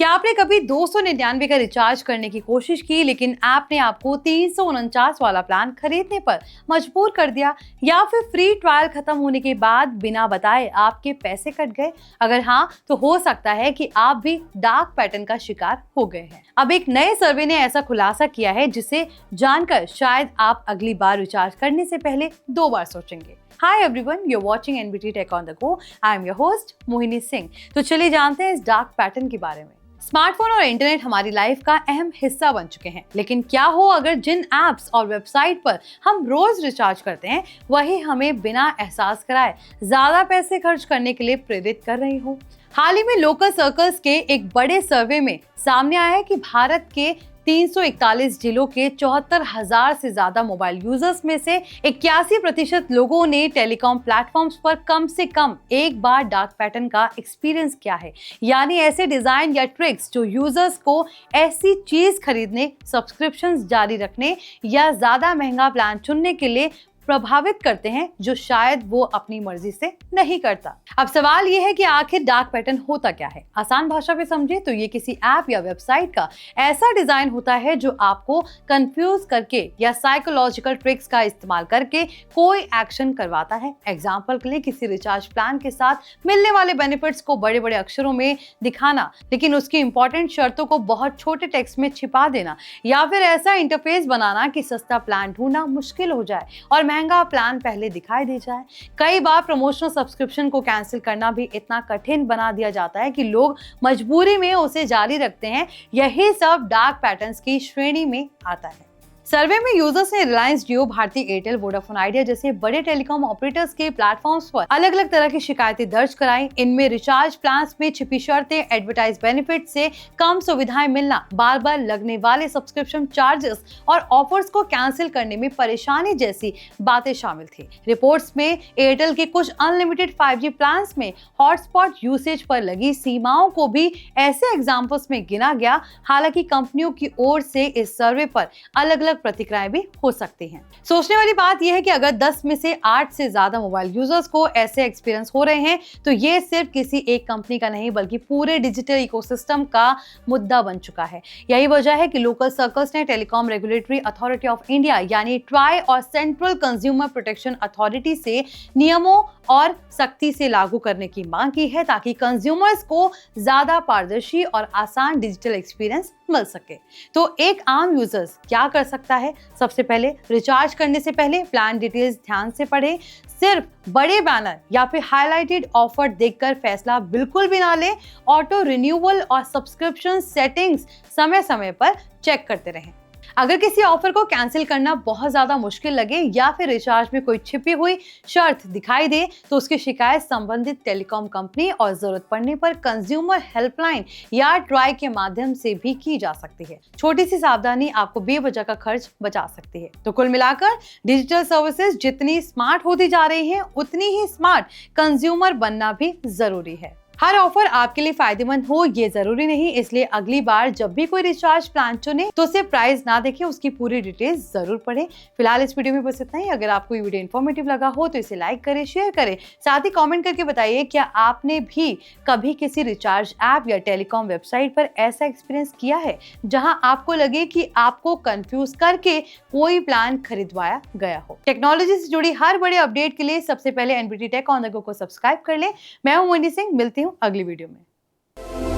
क्या आपने कभी 299 का रिचार्ज करने की कोशिश की लेकिन ऐप ने आपको 349 वाला प्लान खरीदने पर मजबूर कर दिया, या फिर फ्री ट्रायल खत्म होने के बाद बिना बताए आपके पैसे कट गए? अगर हाँ, तो हो सकता है कि आप भी डार्क पैटर्न का शिकार हो गए हैं। अब एक नए सर्वे ने ऐसा खुलासा किया है जिसे जानकर शायद आप अगली बार रिचार्ज करने से पहले 2 बार सोचेंगे। Hi everyone, you're watching NBT Tech on the Go. I am your host Mohini Singh. तो चलिए जानते हैं इस डार्क पैटर्न के बारे में। स्मार्टफोन और इंटरनेट हमारी लाइफ का अहम हिस्सा बन चुके हैं, लेकिन क्या हो अगर जिन एप्स और वेबसाइट पर हम रोज रिचार्ज करते हैं वही हमें बिना एहसास कराए ज्यादा पैसे खर्च करने के लिए प्रेरित कर रही हो। हाल ही में लोकल सर्कल्स के एक बड़े सर्वे में सामने आया है कि भारत के 341 जिलों के 74,000 से ज्यादा मोबाइल यूजर्स में से 81% लोगों ने टेलीकॉम प्लेटफॉर्म्स पर कम से कम एक बार डार्क पैटर्न का एक्सपीरियंस किया है, यानी ऐसे डिजाइन या ट्रिक्स जो यूजर्स को ऐसी चीज खरीदने, सब्सक्रिप्शंस जारी रखने या ज्यादा महंगा प्लान चुनने के लिए प्रभावित करते हैं जो शायद वो अपनी मर्जी से नहीं करता। अब सवाल ये है कि आखिर डार्क पैटर्न होता क्या है? आसान भाषा में समझे तो ये किसी ऐप या वेबसाइट का ऐसा डिजाइन होता है जो आपको कंफ्यूज करके या साइकोलॉजिकल ट्रिक्स का इस्तेमाल करके कोई एक्शन करवाता है। एग्जाम्पल के लिए किसी रिचार्ज प्लान के साथ मिलने वाले बेनिफिट्स को बड़े बड़े अक्षरों में दिखाना, लेकिन उसकी इंपॉर्टेंट शर्तों को बहुत छोटे टेक्स्ट में छिपा देना, या फिर ऐसा इंटरफेस बनाना कि सस्ता प्लान ढूंढना मुश्किल हो जाए और महंगा प्लान पहले दिखाई दे जाए। कई बार प्रमोशनल सब्सक्रिप्शन को कैंसिल करना भी इतना कठिन बना दिया जाता है कि लोग मजबूरी में उसे जारी रखते हैं। यही सब डार्क पैटर्न्स की श्रेणी में आता है। सर्वे में यूजर्स ने रिलायंस जियो, भारती एयरटेल, वोडाफोन आइडिया जैसे बड़े टेलीकॉम ऑपरेटर्स के प्लेटफॉर्म्स पर अलग अलग तरह की शिकायतें दर्ज कराई। इनमें रिचार्ज प्लान्स में छिपी शर्तें, एडवर्टाइज बेनिफिट से कम सुविधाएं मिलना, बार बार लगने वाले सब्सक्रिप्शन चार्जेस और ऑफर्स को कैंसिल करने में परेशानी जैसी बातें शामिल थी। रिपोर्ट्स में एयरटेल के कुछ अनलिमिटेड 5G प्लान्स में हॉटस्पॉट यूसेज पर लगी सीमाओं को भी ऐसे एग्जाम्पल्स में गिना गया। हालांकि कंपनियों की ओर से इस सर्वे पर अलग अलग प्रतिक्रियाएं भी हो सकती हैं। सोचने वाली बात यह है कि अगर 10 में से 8 से ज्यादा मोबाइल यूजर्स को ऐसे एक्सपीरियंस हो रहे हैं तो ये सिर्फ किसी एक कंपनी का नहीं बल्कि पूरे डिजिटल इकोसिस्टम का मुद्दा बन चुका है। यही वजह है कि लोकल सर्कल्स ने telecom regulatory authority of India यानी ट्राई और सेंट्रल कंज्यूमर प्रोटेक्शन अथॉरिटी से नियमों और सख्ती से लागू करने की मांग की है ताकि कंज्यूमर्स को ज्यादा पारदर्शी और आसान डिजिटल एक्सपीरियंस मिल सके। तो एक आम यूजर्स क्या कर सकता है? सबसे पहले रिचार्ज करने से पहले प्लान डिटेल्स ध्यान से पढ़ें। सिर्फ बड़े बैनर या फिर हाईलाइटेड ऑफर देखकर फैसला बिल्कुल भी ना लें। ऑटो रिन्यूअल और सब्सक्रिप्शन सेटिंग्स समय समय पर चेक करते रहें। अगर किसी ऑफर को कैंसिल करना बहुत ज्यादा मुश्किल लगे या फिर रिचार्ज में कोई छिपी हुई शर्त दिखाई दे तो उसकी शिकायत संबंधित टेलीकॉम कंपनी और जरूरत पड़ने पर कंज्यूमर हेल्पलाइन या ट्राई के माध्यम से भी की जा सकती है। छोटी सी सावधानी आपको बेवजह का खर्च बचा सकती है। तो कुल मिलाकर डिजिटल सर्विसेज जितनी स्मार्ट होती जा रही हैं, उतनी ही स्मार्ट कंज्यूमर बनना भी जरूरी है। हर ऑफर आपके लिए फायदेमंद हो ये जरूरी नहीं, इसलिए अगली बार जब भी कोई रिचार्ज प्लान चुने तो सिर्फ प्राइस ना देखें, उसकी पूरी डिटेल्स जरूर पढ़ें। फिलहाल इस वीडियो में बस इतना ही। अगर आपको ये वीडियो इन्फॉर्मेटिव लगा हो तो इसे लाइक करें, शेयर करें, साथ ही कमेंट करके बताइए क्या आपने भी कभी किसी रिचार्ज ऐप या टेलीकॉम वेबसाइट पर ऐसा एक्सपीरियंस किया है जहां आपको लगे कि आपको कंफ्यूज करके कोई प्लान खरीदवाया गया हो। टेक्नोलॉजी से जुड़ी हर बड़े अपडेट के लिए सबसे पहले NBT tech on the go को सब्सक्राइब कर लें। मैं हूं मोहिनी सिंह, मिलती हूं अगली वीडियो में।